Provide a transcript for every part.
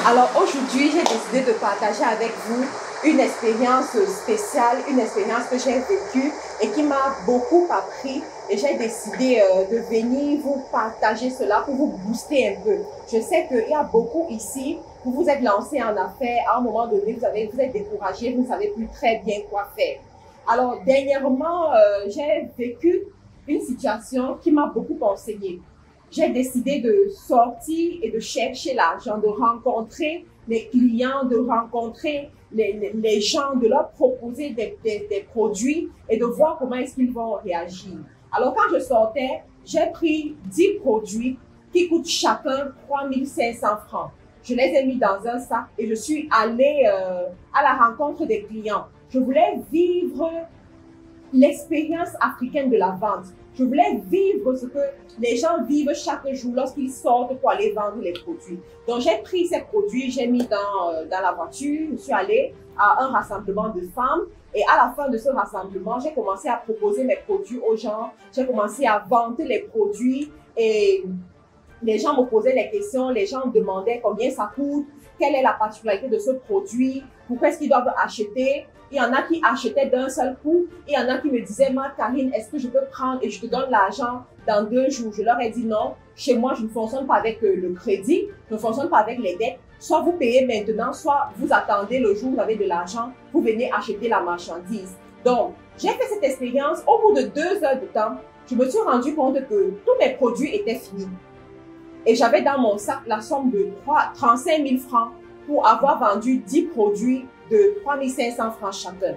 Alors aujourd'hui, j'ai décidé de partager avec vous une expérience spéciale, une expérience que j'ai vécue et qui m'a beaucoup appris. Et j'ai décidé de venir vous partager cela pour vous booster un peu. Je sais qu'il y a beaucoup ici, vous vous êtes lancé en affaires, à un moment donné, vous êtes découragé, vous ne savez plus très bien quoi faire. Alors dernièrement, j'ai vécu une situation qui m'a beaucoup conseillé. J'ai décidé de sortir et de chercher l'argent, de rencontrer les clients, de rencontrer les gens, de leur proposer des produits et de voir comment est-ce qu'ils vont réagir. Alors quand je sortais, j'ai pris 10 produits qui coûtent chacun 3500 francs. Je les ai mis dans un sac et je suis allée à la rencontre des clients. Je voulais vivre l'expérience africaine de la vente. Je voulais vivre ce que les gens vivent chaque jour lorsqu'ils sortent pour aller vendre les produits. Donc, j'ai pris ces produits, j'ai mis dans la voiture, je suis allée à un rassemblement de femmes et à la fin de ce rassemblement, j'ai commencé à proposer mes produits aux gens, j'ai commencé à vendre les produits et les gens me posaient des questions, les gens me demandaient combien ça coûte, quelle est la particularité de ce produit, pourquoi est-ce qu'ils doivent acheter. Il y en a qui achetaient d'un seul coup. Il y en a qui me disaient, moi, Karine, est-ce que je peux prendre et je te donne l'argent dans 2 jours? Je leur ai dit non. Chez moi, je ne fonctionne pas avec le crédit. Je ne fonctionne pas avec les dettes. Soit vous payez maintenant, soit vous attendez le jour où vous avez de l'argent. Vous venez acheter la marchandise. Donc, j'ai fait cette expérience. Au bout de 2 heures de temps, je me suis rendu compte que tous mes produits étaient finis. Et j'avais dans mon sac la somme de 35 000 francs pour avoir vendu 10 produits de 3500 francs chacun.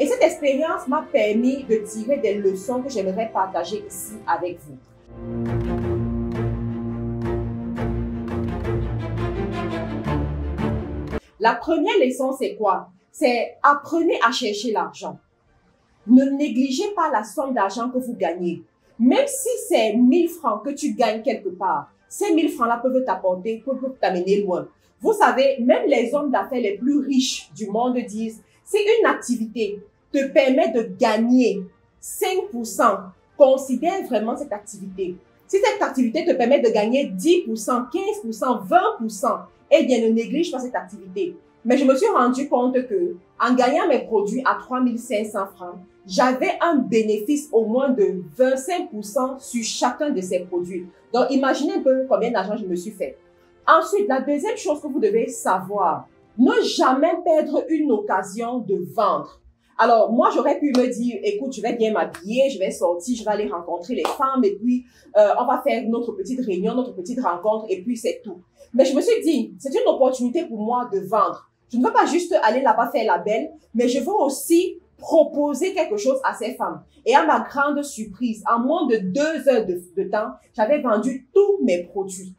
Et cette expérience m'a permis de tirer des leçons que j'aimerais partager ici avec vous. La première leçon, c'est quoi? C'est apprenez à chercher l'argent. Ne négligez pas la somme d'argent que vous gagnez. Même si c'est 1000 francs que tu gagnes quelque part, ces 1000 francs-là peuvent t'apporter, peuvent t'amener loin. Vous savez, même les hommes d'affaires les plus riches du monde disent, si une activité te permet de gagner 5%, considère vraiment cette activité. Si cette activité te permet de gagner 10%, 15%, 20%, eh bien, ne néglige pas cette activité. Mais je me suis rendu compte que, en gagnant mes produits à 3500 francs, j'avais un bénéfice au moins de 25% sur chacun de ces produits. Donc, imaginez un peu combien d'argent je me suis fait. Ensuite, la deuxième chose que vous devez savoir, ne jamais perdre une occasion de vendre. Alors, moi, j'aurais pu me dire, écoute, je vais bien m'habiller, je vais sortir, je vais aller rencontrer les femmes et puis on va faire notre petite réunion, notre petite rencontre et puis c'est tout. Mais je me suis dit, c'est une opportunité pour moi de vendre. Je ne veux pas juste aller là-bas faire la belle, mais je veux aussi proposer quelque chose à ces femmes. Et à ma grande surprise, en moins de 2 heures de temps, j'avais vendu tous mes produits.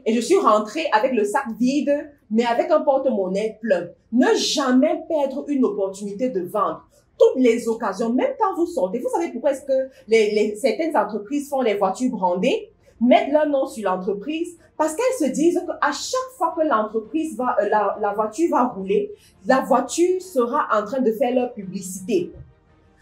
Et je suis rentrée avec le sac vide, mais avec un porte-monnaie plein. Ne jamais perdre une opportunité de vendre. Toutes les occasions, même quand vous sortez, vous savez pourquoi est-ce que certaines entreprises font les voitures brandées, mettent leur nom sur l'entreprise, parce qu'elles se disent qu'à chaque fois que l'entreprise va, la voiture va rouler, la voiture sera en train de faire leur publicité.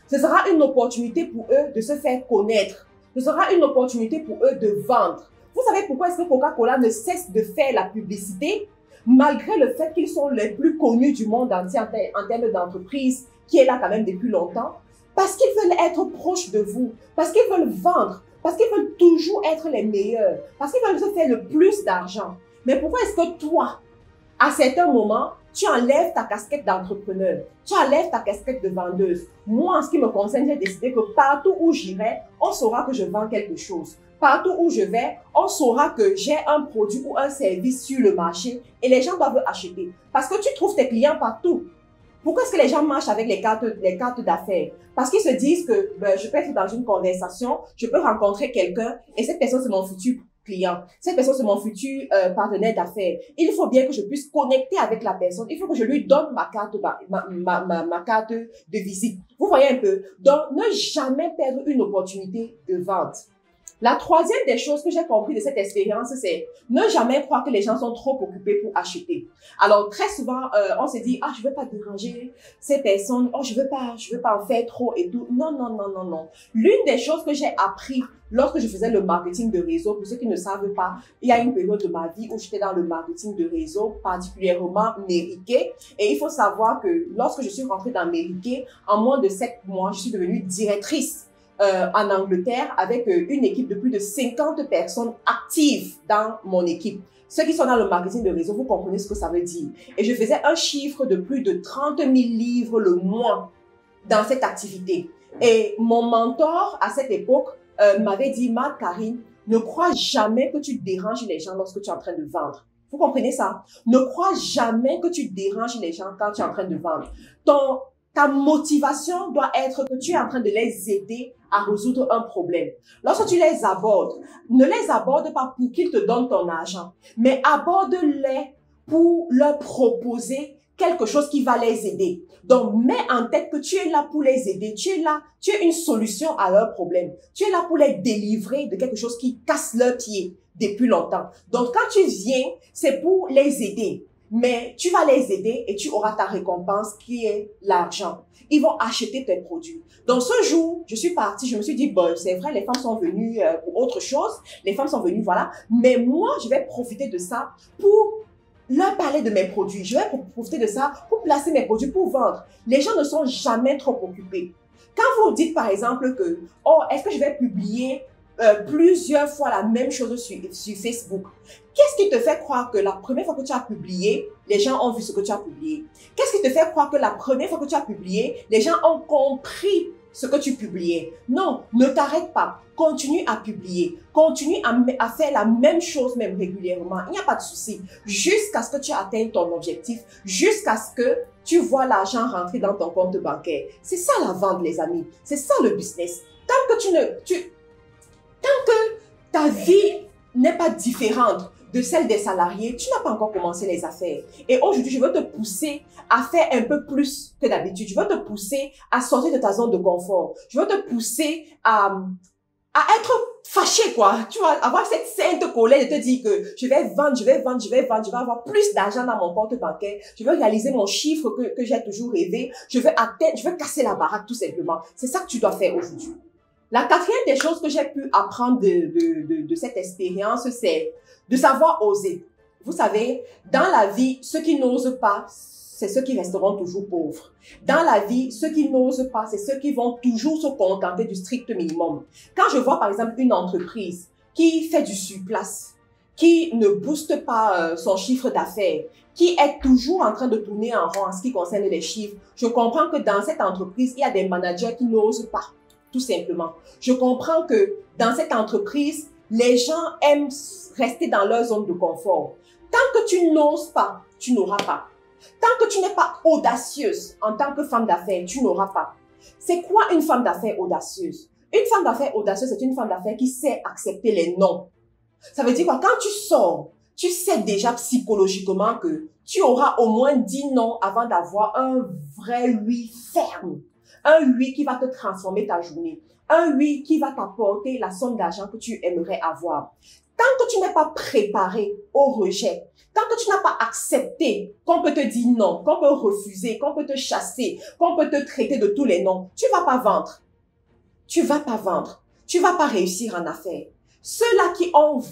Ce sera une opportunité pour eux de se faire connaître. Ce sera une opportunité pour eux de vendre. Vous savez pourquoi est-ce que Coca-Cola ne cesse de faire la publicité, malgré le fait qu'ils sont les plus connus du monde entier en termes d'entreprise, qui est là quand même depuis longtemps? Parce qu'ils veulent être proches de vous, parce qu'ils veulent vendre, parce qu'ils veulent toujours être les meilleurs, parce qu'ils veulent se faire le plus d'argent. Mais pourquoi est-ce que toi, à certains moments, tu enlèves ta casquette d'entrepreneur, tu enlèves ta casquette de vendeuse? Moi, en ce qui me concerne, j'ai décidé que partout où j'irai, on saura que je vends quelque chose. Partout où je vais, on saura que j'ai un produit ou un service sur le marché et les gens doivent acheter. Parce que tu trouves tes clients partout. Pourquoi est-ce que les gens marchent avec les cartes d'affaires? Parce qu'ils se disent que je peux être dans une conversation, je peux rencontrer quelqu'un et cette personne c'est mon futur client. Cette personne c'est mon futur partenaire d'affaires. Il faut bien que je puisse connecter avec la personne. Il faut que je lui donne ma carte, ma carte de visite. Vous voyez un peu? Donc, ne jamais perdre une opportunité de vente. La troisième des choses que j'ai compris de cette expérience, c'est ne jamais croire que les gens sont trop occupés pour acheter. Alors, très souvent, on se dit, ah, je veux pas déranger ces personnes, oh, je veux pas en faire trop et tout. Non, non, non, non, non. L'une des choses que j'ai appris lorsque je faisais le marketing de réseau, pour ceux qui ne savent pas, il y a une période de ma vie où j'étais dans le marketing de réseau, particulièrement Mériquet. Et il faut savoir que lorsque je suis rentrée dans Mériquet, en moins de 7 mois, je suis devenue directrice en Angleterre avec une équipe de plus de 50 personnes actives dans mon équipe. Ceux qui sont dans le marketing de réseau, vous comprenez ce que ça veut dire. Et je faisais un chiffre de plus de 30 000 livres le mois dans cette activité. Et mon mentor à cette époque m'avait dit, Marc-Karine, ne crois jamais que tu déranges les gens lorsque tu es en train de vendre. Vous comprenez ça? Ne crois jamais que tu déranges les gens quand tu es en train de vendre. Ta motivation doit être que tu es en train de les aider à résoudre un problème. Lorsque tu les abordes, ne les aborde pas pour qu'ils te donnent ton argent, mais aborde-les pour leur proposer quelque chose qui va les aider. Donc, mets en tête que tu es là pour les aider. Tu es là, tu es une solution à leurs problèmes. Tu es là pour les délivrer de quelque chose qui casse leurs pieds depuis longtemps. Donc, quand tu viens, c'est pour les aider. Mais tu vas les aider et tu auras ta récompense qui est l'argent. Ils vont acheter tes produits. Donc ce jour, je suis partie, je me suis dit, bon, c'est vrai, les femmes sont venues pour autre chose. Les femmes sont venues, voilà. Mais moi, je vais profiter de ça pour leur parler de mes produits. Je vais profiter de ça pour placer mes produits, pour vendre. Les gens ne sont jamais trop occupés. Quand vous dites par exemple que, oh, est-ce que je vais publier plusieurs fois la même chose sur Facebook. Qu'est-ce qui te fait croire que la première fois que tu as publié, les gens ont vu ce que tu as publié? Qu'est-ce qui te fait croire que la première fois que tu as publié, les gens ont compris ce que tu publiais? Non, ne t'arrête pas. Continue à publier. Continue à faire la même chose même régulièrement. Il n'y a pas de souci. Jusqu'à ce que tu atteignes ton objectif, jusqu'à ce que tu vois l'argent rentrer dans ton compte bancaire. C'est ça la vente, les amis. C'est ça le business. Tant que ta vie n'est pas différente de celle des salariés, tu n'as pas encore commencé les affaires. Et aujourd'hui, je veux te pousser à faire un peu plus que d'habitude. Je veux te pousser à sortir de ta zone de confort. Je veux te pousser à être fâché, quoi. Tu vas avoir cette sainte colère de te dire que je vais vendre, je vais avoir plus d'argent dans mon compte bancaire. Je veux réaliser mon chiffre que j'ai toujours rêvé. Je veux casser la baraque, tout simplement. C'est ça que tu dois faire aujourd'hui. La quatrième des choses que j'ai pu apprendre de cette expérience, c'est de savoir oser. Vous savez, dans la vie, ceux qui n'osent pas, c'est ceux qui resteront toujours pauvres. Dans la vie, ceux qui n'osent pas, c'est ceux qui vont toujours se contenter du strict minimum. Quand je vois par exemple une entreprise qui fait du surplace, qui ne booste pas son chiffre d'affaires, qui est toujours en train de tourner en rond en ce qui concerne les chiffres, je comprends que dans cette entreprise, il y a des managers qui n'osent pas. Tout simplement. Je comprends que dans cette entreprise, les gens aiment rester dans leur zone de confort. Tant que tu n'oses pas, tu n'auras pas. Tant que tu n'es pas audacieuse en tant que femme d'affaires, tu n'auras pas. C'est quoi une femme d'affaires audacieuse? Une femme d'affaires audacieuse, c'est une femme d'affaires qui sait accepter les non. Ça veut dire quoi? Quand tu sors, tu sais déjà psychologiquement que tu auras au moins 10 non avant d'avoir un vrai oui ferme. Un oui qui va te transformer ta journée. Un oui qui va t'apporter la somme d'argent que tu aimerais avoir. Tant que tu n'es pas préparé au rejet, tant que tu n'as pas accepté qu'on peut te dire non, qu'on peut refuser, qu'on peut te chasser, qu'on peut te traiter de tous les noms, tu vas pas vendre. Tu vas pas vendre. Tu vas pas réussir en affaires. Ceux-là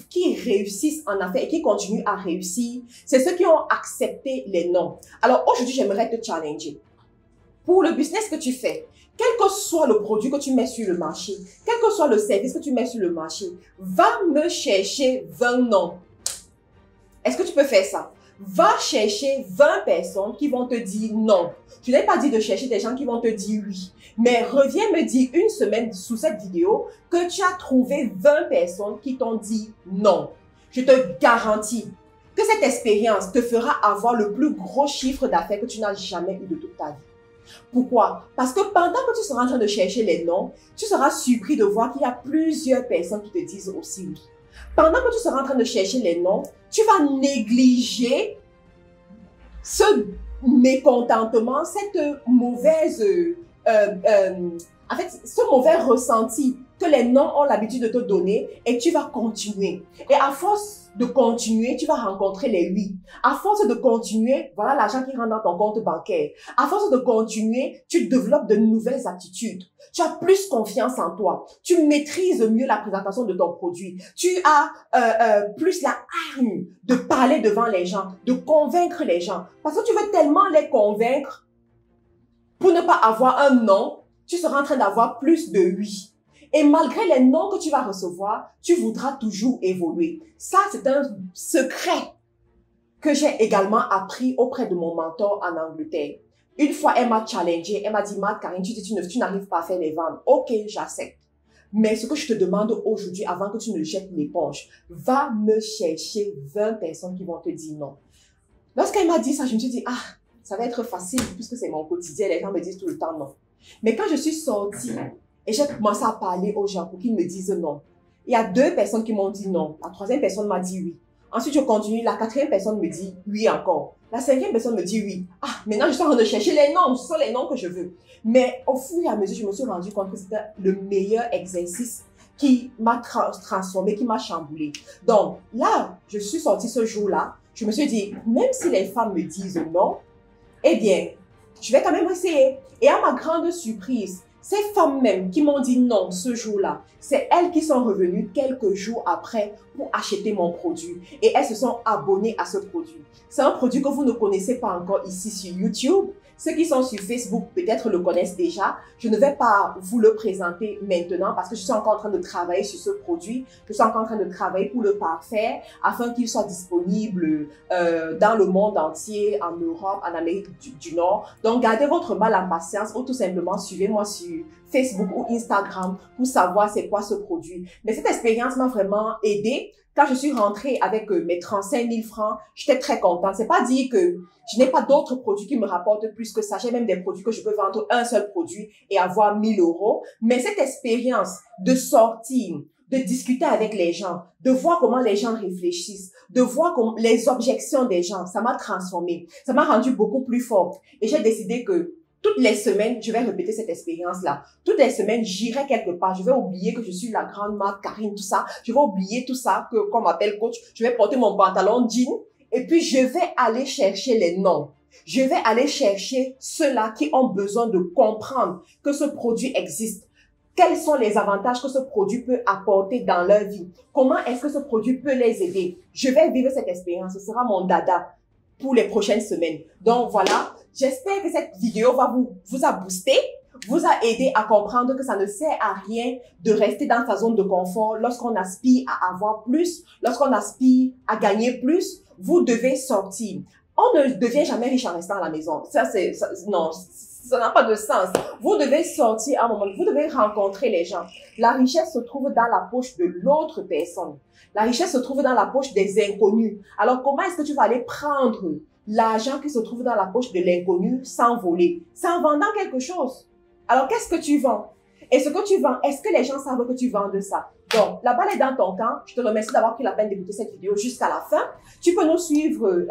qui réussissent en affaires et qui continuent à réussir, c'est ceux qui ont accepté les noms. Alors aujourd'hui, j'aimerais te challenger. Pour le business que tu fais, quel que soit le produit que tu mets sur le marché, quel que soit le service que tu mets sur le marché, va me chercher 20 noms. Est-ce que tu peux faire ça? Va chercher 20 personnes qui vont te dire non. Je n'ai pas dit de chercher des gens qui vont te dire oui. Mais reviens me dire une semaine sous cette vidéo que tu as trouvé 20 personnes qui t'ont dit non. Je te garantis que cette expérience te fera avoir le plus gros chiffre d'affaires que tu n'as jamais eu de toute ta vie. Pourquoi? Parce que pendant que tu seras en train de chercher les noms, tu seras surpris de voir qu'il y a plusieurs personnes qui te disent aussi oui. Pendant que tu seras en train de chercher les noms, tu vas négliger ce mécontentement, cette mauvaise, ce mauvais ressenti que les noms ont l'habitude de te donner et tu vas continuer. Et à force de continuer, tu vas rencontrer les oui. À force de continuer, voilà l'argent qui rentre dans ton compte bancaire. À force de continuer, tu développes de nouvelles aptitudes. Tu as plus confiance en toi. Tu maîtrises mieux la présentation de ton produit. Tu as plus la hargne de parler devant les gens, de convaincre les gens. Parce que tu veux tellement les convaincre pour ne pas avoir un non, tu seras en train d'avoir plus de oui. Et malgré les noms que tu vas recevoir, tu voudras toujours évoluer. Ça, c'est un secret que j'ai également appris auprès de mon mentor en Angleterre. Une fois, elle m'a challengé, elle m'a dit, Karine, tu n'arrives pas à faire les ventes. Ok, j'accepte. Mais ce que je te demande aujourd'hui, avant que tu ne jettes l'éponge, va me chercher 20 personnes qui vont te dire non. Lorsqu'elle m'a dit ça, je me suis dit, ah, ça va être facile puisque c'est mon quotidien, les gens me disent tout le temps non. Mais quand je suis sortie et j'ai commencé à parler aux gens pour qu'ils me disent non, il y a 2 personnes qui m'ont dit non. La 3e personne m'a dit oui. Ensuite, je continue. La 4e personne me dit oui encore. La 5e personne me dit oui. Ah, maintenant, je suis en train de chercher les noms. Ce sont les noms que je veux. Mais au fur et à mesure, je me suis rendu compte que c'était le meilleur exercice qui m'a transformé, qui m'a chamboulé. Donc, là, je suis sortie ce jour-là. Je me suis dit, même si les femmes me disent non, eh bien, je vais quand même essayer. Et à ma grande surprise, ces femmes même qui m'ont dit non ce jour-là, c'est elles qui sont revenues quelques jours après pour acheter mon produit. Et elles se sont abonnées à ce produit. C'est un produit que vous ne connaissez pas encore ici sur YouTube. Ceux qui sont sur Facebook peut-être le connaissent déjà. Je ne vais pas vous le présenter maintenant parce que je suis encore en train de travailler sur ce produit. Je suis encore en train de travailler pour le parfaire afin qu'il soit disponible dans le monde entier, en Europe, en Amérique du Nord. Donc, gardez votre mal en patience ou tout simplement suivez-moi sur Facebook ou Instagram pour savoir c'est quoi ce produit. Mais cette expérience m'a vraiment aidée. Quand je suis rentrée avec mes 35 000 francs, j'étais très contente. C'est pas dire que je n'ai pas d'autres produits qui me rapportent plus que ça. J'ai même des produits que je peux vendre un seul produit et avoir 1 000 euros. Mais cette expérience de sortir, de discuter avec les gens, de voir comment les gens réfléchissent, de voir les objections des gens, ça m'a transformée. Ça m'a rendue beaucoup plus forte. Et j'ai décidé que toutes les semaines, je vais répéter cette expérience-là. Toutes les semaines, j'irai quelque part. Je vais oublier que je suis la grande marque Karine, tout ça. Je vais oublier tout ça, qu'on m'appelle coach. Je vais porter mon pantalon jean. Et puis, je vais aller chercher les noms. Je vais aller chercher ceux-là qui ont besoin de comprendre que ce produit existe. Quels sont les avantages que ce produit peut apporter dans leur vie? Comment est-ce que ce produit peut les aider? Je vais vivre cette expérience. Ce sera mon dada pour les prochaines semaines. Donc, voilà. J'espère que cette vidéo va vous a boosté, vous a aidé à comprendre que ça ne sert à rien de rester dans sa zone de confort lorsqu'on aspire à avoir plus, lorsqu'on aspire à gagner plus. Vous devez sortir. On ne devient jamais riche en restant à la maison. Non, ça n'a pas de sens. Vous devez sortir à un moment, vous devez rencontrer les gens. La richesse se trouve dans la poche de l'autre personne. La richesse se trouve dans la poche des inconnus. Alors, comment est-ce que tu vas aller prendre l'argent qui se trouve dans la poche de l'inconnu sans voler? C'est en vendant quelque chose. Alors, qu'est-ce que tu vends? Et ce que tu vends, est-ce que les gens savent que tu vends de ça? Donc, la balle est dans ton camp. Je te remercie d'avoir pris la peine d'écouter cette vidéo jusqu'à la fin. Tu peux nous suivre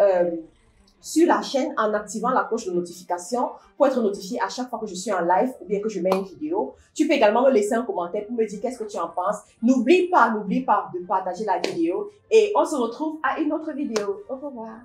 sur la chaîne en activant la cloche de notification pour être notifié à chaque fois que je suis en live ou bien que je mets une vidéo. Tu peux également me laisser un commentaire pour me dire qu'est-ce que tu en penses. N'oublie pas de partager la vidéo et on se retrouve à une autre vidéo. Au revoir.